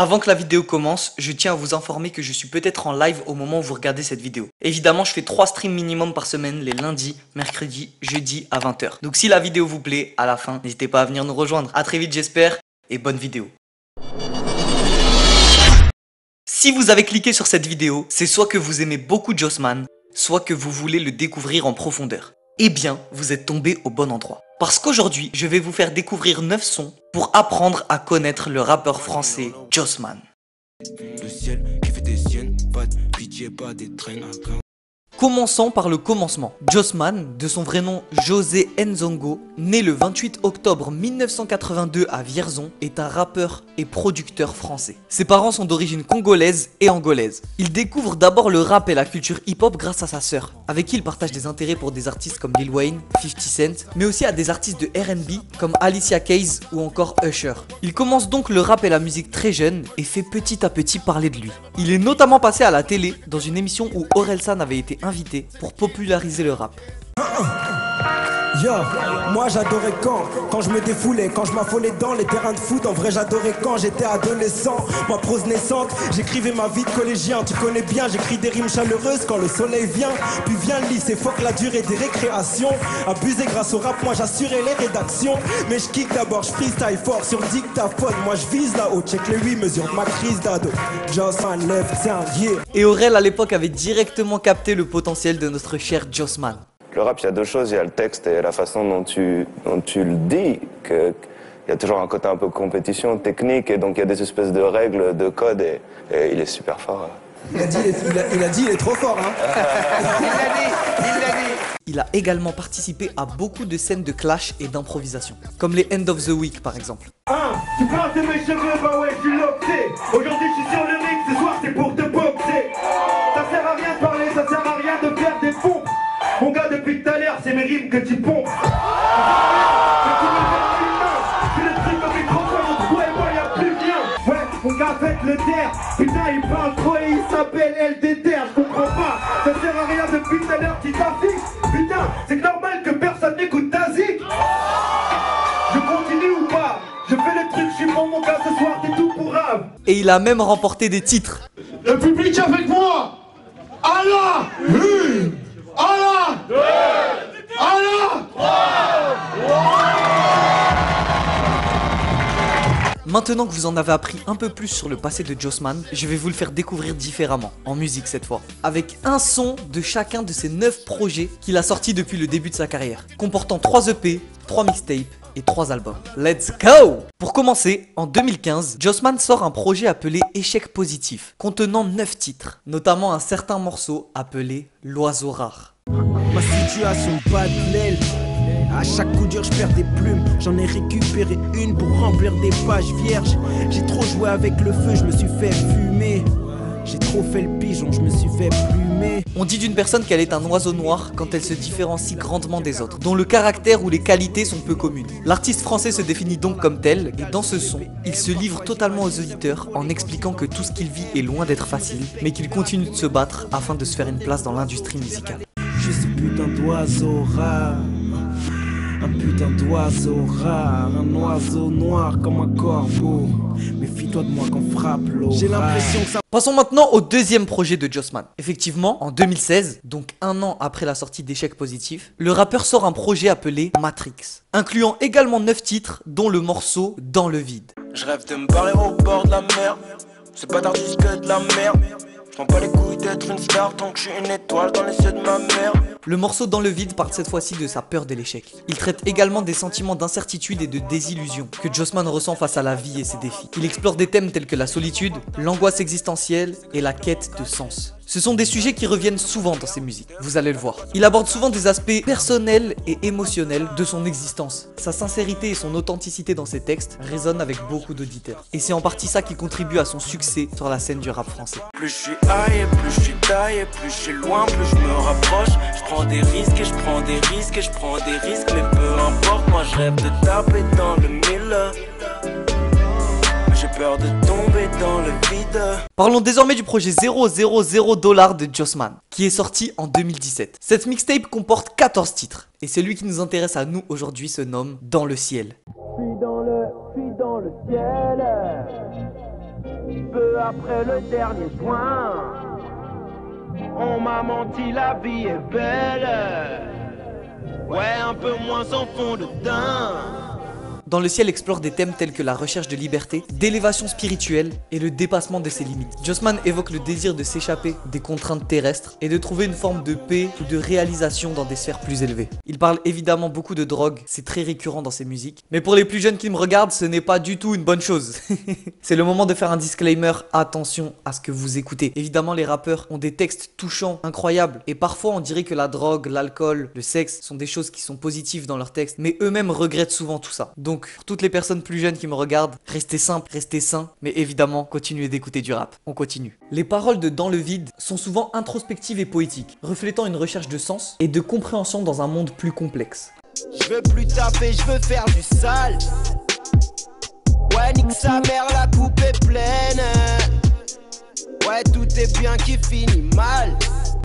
Avant que la vidéo commence, je tiens à vous informer que je suis peut-être en live au moment où vous regardez cette vidéo. Évidemment, je fais 3 streams minimum par semaine, les lundis, mercredis, jeudi à 20 h. Donc si la vidéo vous plaît, à la fin, n'hésitez pas à venir nous rejoindre. A très vite j'espère, et bonne vidéo. Si vous avez cliqué sur cette vidéo, c'est soit que vous aimez beaucoup Jossman, soit que vous voulez le découvrir en profondeur. Eh bien, vous êtes tombé au bon endroit. Parce qu'aujourd'hui, je vais vous faire découvrir 9 sons pour apprendre à connaître le rappeur français Jossman. Le ciel qui fait des siennes, pas de pitié, pas des traînes. Commençons par le commencement. Jossman, de son vrai nom José Nzongo, né le 28 octobre 1982 à Vierzon, est un rappeur et producteur français. Ses parents sont d'origine congolaise et angolaise. Il découvre d'abord le rap et la culture hip-hop grâce à sa sœur, avec qui il partage des intérêts pour des artistes comme Lil Wayne, 50 Cent, mais aussi à des artistes de R&B comme Alicia Keys ou encore Usher. Il commence donc le rap et la musique très jeune et fait petit à petit parler de lui. Il est notamment passé à la télé dans une émission où Orelsan avait été invité pour populariser le rap. Yo, moi j'adorais quand je me défoulais, quand je m'affolais dans les terrains de foot. En vrai j'adorais quand j'étais adolescent, ma prose naissante. J'écrivais ma vie de collégien, tu connais bien. J'écris des rimes chaleureuses quand le soleil vient. Puis vient le lycée, fuck la durée des récréations. Abusé grâce au rap, moi j'assurais les rédactions. Mais je kick d'abord, je freestyle fort sur dictaphone. Moi je vise là-haut, check les 8 mesures de ma crise d'ado. Jossman lève, tiens, yeah. Et Aurel à l'époque avait directement capté le potentiel de notre cher Jossman. Le rap, il y a deux choses, il y a le texte et la façon dont tu le dis, il y a toujours un côté un peu compétition, technique, et donc il y a des espèces de règles, de codes, et il est super fort. Il a dit, il est trop fort, hein. Il l'a dit. Il a également participé à beaucoup de scènes de clash et d'improvisation, comme les End of the Week par exemple. Tu parles de mes cheveux, bah ouais, tu l'obsais. Aujourd'hui je suis sur le ring, ce soir c'est pour te boxer. Ça sert à rien de parler, ça sert à rien de faire des pompes. Mon gars, depuis tout à l'heure, c'est mes rimes que tu pompes. C'est le truc au microphone, entre toi et moi, y'a plus de lien. Ouais, mon gars, faites le taire. Putain, il parle trop et il s'appelle LDTR, je comprends pas. Ça sert à rien depuis tout à l'heure qu'il t'affiche. Putain, c'est normal que personne n'écoute ta zik. Je continue ou pas? Je fais le truc, je suis bon, mon gars, ce soir, t'es tout pour rave. Et il a même remporté des titres. Le public avec moi. Allah, une. Allah, deux. Allah, trois. Maintenant que vous en avez appris un peu plus sur le passé de Jossman, je vais vous le faire découvrir différemment, en musique cette fois, avec un son de chacun de ses 9 projets qu'il a sortis depuis le début de sa carrière, comportant 3 EP, 3 mixtapes et 3 albums. Let's go! Pour commencer, en 2015, Jossman sort un projet appelé Échec Positif, contenant 9 titres, notamment un certain morceau appelé L'Oiseau Rare. Ma situation bat de l'aile. À chaque coup dur je perds des plumes. J'en ai récupéré une pour remplir des pages vierges. J'ai trop joué avec le feu, je me suis fait fumer. J'ai trop fait le pigeon, je me suis fait plumer. On dit d'une personne qu'elle est un oiseau noir quand elle se différencie grandement des autres, dont le caractère ou les qualités sont peu communes. L'artiste français se définit donc comme tel, et dans ce son, il se livre totalement aux auditeurs en expliquant que tout ce qu'il vit est loin d'être facile, mais qu'il continue de se battre afin de se faire une place dans l'industrie musicale. Je suis putain d'oiseau rare. Un putain d'oiseau rare, un oiseau noir comme un corbeau. Méfie-toi de moi quand frappe l'eau. J'ai l'impression que ça... Passons maintenant au deuxième projet de Jossman. Effectivement, en 2016, donc un an après la sortie d'Échec Positif, le rappeur sort un projet appelé Matrix, incluant également 9 titres, dont le morceau Dans le vide. Je rêve de me barrer au bord de la mer. C'est pas d'artiste que de la merde. Je prends pas les couilles d'être une star tant que je suis une étoile dans les yeux de ma mère. Le morceau Dans le vide parle cette fois-ci de sa peur de l'échec. Il traite également des sentiments d'incertitude et de désillusion que Jossman ressent face à la vie et ses défis. Il explore des thèmes tels que la solitude, l'angoisse existentielle et la quête de sens. Ce sont des sujets qui reviennent souvent dans ses musiques, vous allez le voir. Il aborde souvent des aspects personnels et émotionnels de son existence. Sa sincérité et son authenticité dans ses textes résonnent avec beaucoup d'auditeurs. Et c'est en partie ça qui contribue à son succès sur la scène du rap français. Plus je suis high, plus je suis taillé, plus je suis loin, plus je me rapproche. Je prends des risques et je prends des risques et je prends des risques, mais peu importe, moi je rêve de taper dans le mille. J'ai peur de tomber dans le vide. Parlons désormais du projet 000 $ de Jossman, qui est sorti en 2017. Cette mixtape comporte 14 titres, et celui qui nous intéresse à nous aujourd'hui se nomme Dans le ciel. Je suis dans le ciel. Peu après le dernier soin, on m'a menti, la vie est belle. Ouais, un peu moins sans fond de teint. Dans le ciel explore des thèmes tels que la recherche de liberté, d'élévation spirituelle et le dépassement de ses limites. Jossman évoque le désir de s'échapper des contraintes terrestres et de trouver une forme de paix ou de réalisation dans des sphères plus élevées. Il parle évidemment beaucoup de drogue, c'est très récurrent dans ses musiques. Mais pour les plus jeunes qui me regardent, ce n'est pas du tout une bonne chose. C'est le moment de faire un disclaimer, attention à ce que vous écoutez. Évidemment, les rappeurs ont des textes touchants, incroyables, et parfois on dirait que la drogue, l'alcool, le sexe sont des choses qui sont positives dans leurs textes, mais eux-mêmes regrettent souvent tout ça. Donc, pour toutes les personnes plus jeunes qui me regardent, restez simples, restez sains, mais évidemment, continuez d'écouter du rap. On continue. Les paroles de Dans le vide sont souvent introspectives et poétiques, reflétant une recherche de sens et de compréhension dans un monde plus complexe. Je veux plus taper, je veux faire du sale. Ouais, nique sa mère, la coupe est pleine. Ouais, tout est bien qui finit mal.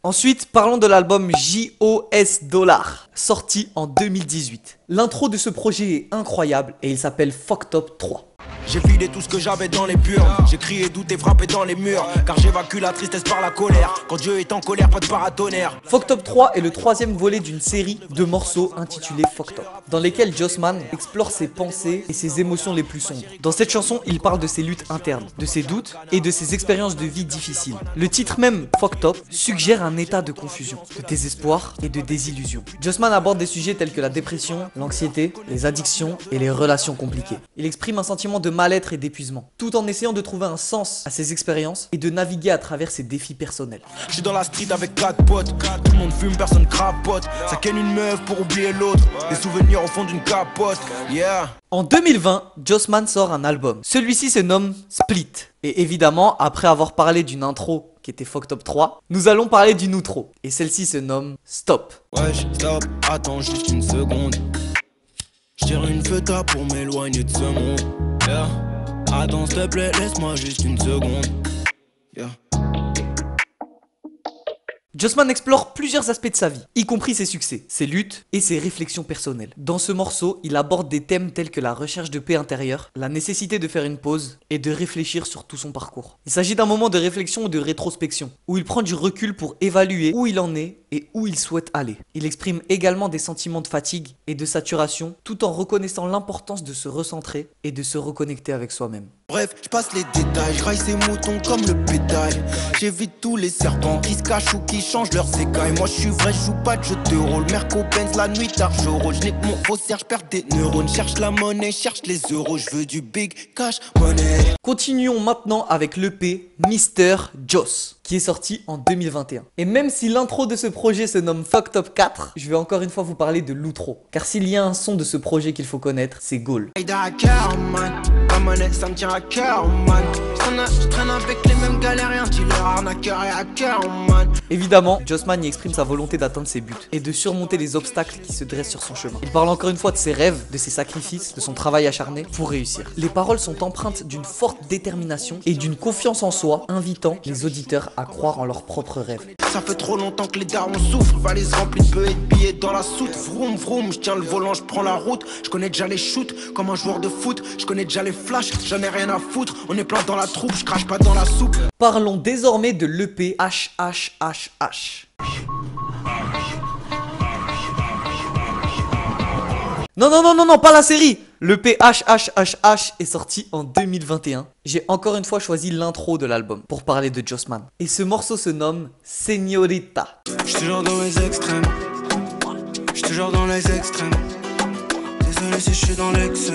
Ensuite, parlons de l'album J.O.S. Dollar, sorti en 2018. L'intro de ce projet est incroyable et il s'appelle Fucked Up 3. J'ai vidé tout ce que j'avais dans les purs. J'ai crié, douté, frappé dans les murs. Car j'évacue la tristesse par la colère. Quand Dieu est en colère, pas de paratonnerre. Fucked Up 3 est le troisième volet d'une série de morceaux intitulés Fucked Up, dans lesquels Jossman explore ses pensées et ses émotions les plus sombres. Dans cette chanson, il parle de ses luttes internes, de ses doutes et de ses expériences de vie difficiles. Le titre même, Fucked Up, suggère un état de confusion, de désespoir et de désillusion. Jossman aborde des sujets tels que la dépression, l'anxiété, les addictions et les relations compliquées. Il exprime un sentiment de mal-être et d'épuisement, tout en essayant de trouver un sens à ses expériences et de naviguer à travers ses défis personnels. Je suis dans la street avec 4 potes. Tout le monde fume, personne crapote. Ça ken une meuf pour oublier l'autre. Des souvenirs au fond d'une capote. Yeah. En 2020, Jossman sort un album. Celui-ci se nomme Split. Et évidemment, après avoir parlé d'une intro qui était Fucked Up 3, nous allons parler d'une outro. Et celle-ci se nomme Stop. Wesh, stop, attends juste une seconde. J'tire une feuta pour m'éloigner de ce monde. Yeah. Attends s'il te plaît, laisse-moi juste une seconde. Yeah. Jossman explore plusieurs aspects de sa vie, y compris ses succès, ses luttes et ses réflexions personnelles. Dans ce morceau, il aborde des thèmes tels que la recherche de paix intérieure, la nécessité de faire une pause et de réfléchir sur tout son parcours. Il s'agit d'un moment de réflexion ou de rétrospection, où il prend du recul pour évaluer où il en est et où il souhaite aller. Il exprime également des sentiments de fatigue et de saturation, tout en reconnaissant l'importance de se recentrer et de se reconnecter avec soi-même. Bref, je passe les détails, je raille ces moutons comme le pédale. J'évite tous les serpents qui se cachent ou qui changent leurs écailles. Moi je suis vrai, je joue pas de jeu de rôle. Merco Benz la nuit tard, je rôle. Je n'ai que mon faussaire, je perds des neurones. Cherche la monnaie, cherche les euros. Je veux du big cash money. Continuons maintenant avec l'EP Mr. Joss, qui est sorti en 2021. Et même si l'intro de ce projet se nomme Fucked Up 4, je vais encore une fois vous parler de l'outro. Car s'il y a un son de ce projet qu'il faut connaître, c'est Gaulle. La monnaie, ça me tient à cœur, man. Je traîne avec les mêmes galériens, dealer, arnaqueur et hacker, man. Évidemment, Jossman y exprime sa volonté d'atteindre ses buts et de surmonter les obstacles qui se dressent sur son chemin. Il parle encore une fois de ses rêves, de ses sacrifices, de son travail acharné pour réussir. Les paroles sont empreintes d'une forte détermination et d'une confiance en soi, invitant les auditeurs à croire en leurs propres rêves. Ça fait trop longtemps que les darons souffrent, valise remplie de bœufs et de billets dans la soute. Vroom vroom, je tiens le volant, je prends la route. Je connais déjà les shoots, comme un joueur de foot. Je connais déjà les flashs, j'en ai rien à foutre. On est plein dans la troupe, je crache pas dans la soupe. Parlons désormais de l'EP HHHH. Non, pas la série. L'EP HHHH est sorti en 2021. J'ai encore une fois choisi l'intro de l'album pour parler de Jossman. Et ce morceau se nomme Señorita. J'suis toujours dans mes extrêmes. J'suis toujours dans les extrêmes. Désolé si j'suis dans l'excès.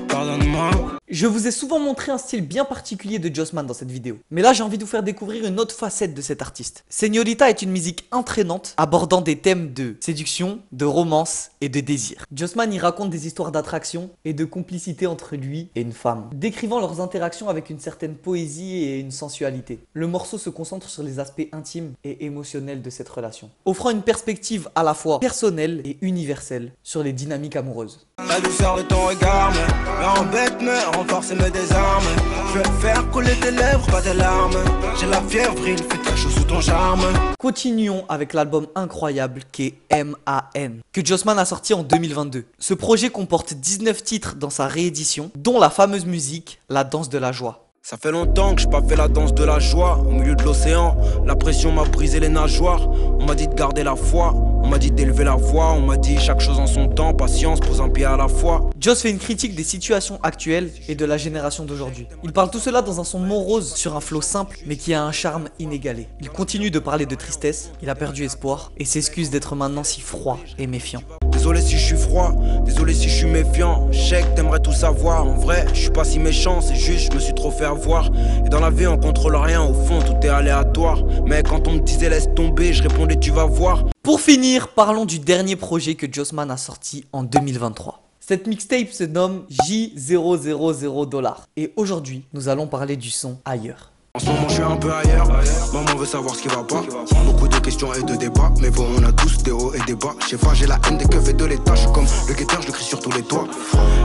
Pardonne-moi. Je vous ai souvent montré un style bien particulier de Jossman dans cette vidéo. Mais là, j'ai envie de vous faire découvrir une autre facette de cet artiste. Señorita est une musique entraînante, abordant des thèmes de séduction, de romance et de désir. Jossman y raconte des histoires d'attraction et de complicité entre lui et une femme, décrivant leurs interactions avec une certaine poésie et une sensualité. Le morceau se concentre sur les aspects intimes et émotionnels de cette relation, offrant une perspective à la fois personnelle et universelle sur les dynamiques amoureuses. La douceur de ton regard me embête, me renforce et me désarme. Je veux faire couler tes lèvres, pas tes larmes. J'ai la fièvre, brille, fais ta chose sous ton charme. Continuons avec l'album incroyable qu'est M.A.N, que Jossman a sorti en 2022. Ce projet comporte 19 titres dans sa réédition, dont la fameuse musique La danse de la joie. Ça fait longtemps que j'ai pas fait la danse de la joie. Au milieu de l'océan, la pression m'a brisé les nageoires. On m'a dit de garder la foi, on m'a dit d'élever la voix. On m'a dit chaque chose en son temps, patience, pose un pied à la fois. Joss fait une critique des situations actuelles et de la génération d'aujourd'hui. Il parle tout cela dans un son morose sur un flow simple mais qui a un charme inégalé. Il continue de parler de tristesse, il a perdu espoir et s'excuse d'être maintenant si froid et méfiant. Désolé si je suis froid, désolé si je suis méfiant. Je sais que t'aimerais tout savoir, en vrai je suis pas si méchant. C'est juste je me suis trop fait avoir. Et dans la vie on contrôle rien, au fond tout est aléatoire. Mais quand on me disait laisse tomber, je répondais tu vas voir. Pour finir, parlons du dernier projet que Jossman a sorti en 2023. Cette mixtape se nomme J000$. Et aujourd'hui, nous allons parler du son Ailleurs. En ce moment je suis un peu ailleurs, maman veut savoir ce qui va pas. Beaucoup de questions et de débats, mais bon on a tous des hauts et des bas. Je sais pas, j'ai la haine des keufs et de l'état. Je suis comme le guetteur, je le crie sur tous les toits.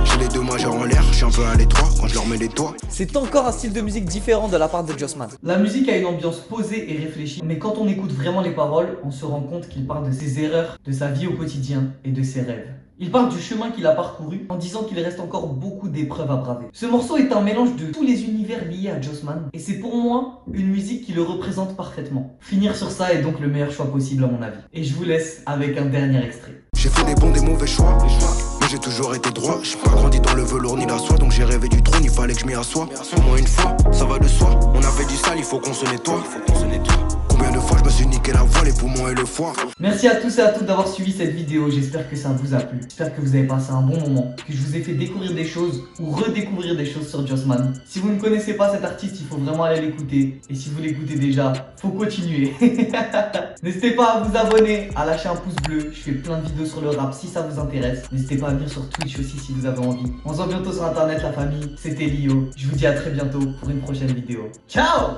J'ai les deux majeurs en l'air, je suis un peu à l'étroit quand je leur mets les toits. C'est encore un style de musique différent de la part de Jossman. La musique a une ambiance posée et réfléchie, mais quand on écoute vraiment les paroles, on se rend compte qu'il parle de ses erreurs, de sa vie au quotidien et de ses rêves. Il parle du chemin qu'il a parcouru en disant qu'il reste encore beaucoup d'épreuves à braver. Ce morceau est un mélange de tous les univers liés à Jossman et c'est pour moi une musique qui le représente parfaitement. Finir sur ça est donc le meilleur choix possible à mon avis. Et je vous laisse avec un dernier extrait. J'ai fait des bons, des mauvais choix, mais j'ai toujours été droit. J'ai pas grandi dans le velours ni la soie, donc j'ai rêvé du trône, il fallait que je m'y assoie. Au moins une fois, ça va de soi. On a fait du sale, il faut qu'on se nettoie. Combien de fois je me suis niqué la voix, les poumons et le foie. Merci à tous et à toutes d'avoir suivi cette vidéo, j'espère que ça vous a plu. J'espère que vous avez passé un bon moment, que je vous ai fait découvrir des choses ou redécouvrir des choses sur Jossman. Si vous ne connaissez pas cet artiste, il faut vraiment aller l'écouter. Et si vous l'écoutez déjà, faut continuer. N'hésitez pas à vous abonner, à lâcher un pouce bleu. Je fais plein de vidéos sur le rap si ça vous intéresse. N'hésitez pas à venir sur Twitch aussi si vous avez envie. On se voit bientôt sur internet la famille, c'était Lio. Je vous dis à très bientôt pour une prochaine vidéo. Ciao!